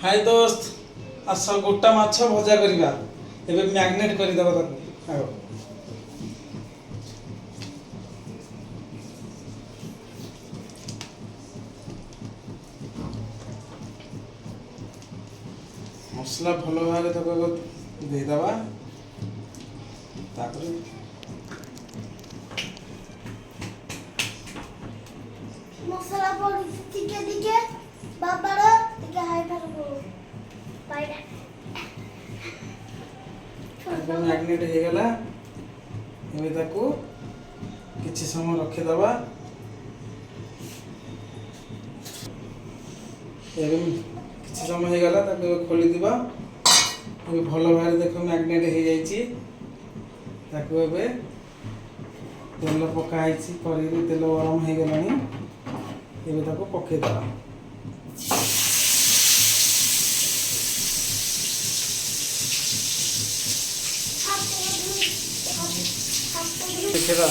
हाय दोस्त आस गोटा माछ भजा करवा एबे मैग्नेट कर दबा ताको आगो मसला भल भाव ताको दे दबा तापर मसाला पड़ टिके टिके बाबार टिके हाई कर बाइडा मैग्नेट हो गला एबे ताको किछि समय रखे दबा एबे किछि समय हो गला ताको खोली दिबा एबे भल भाव देखो मैग्नेट हो जाईची ताको एबे तेल पकाई कड़ी तेल गरम हो गलानी एबे ताको पके दबा देखा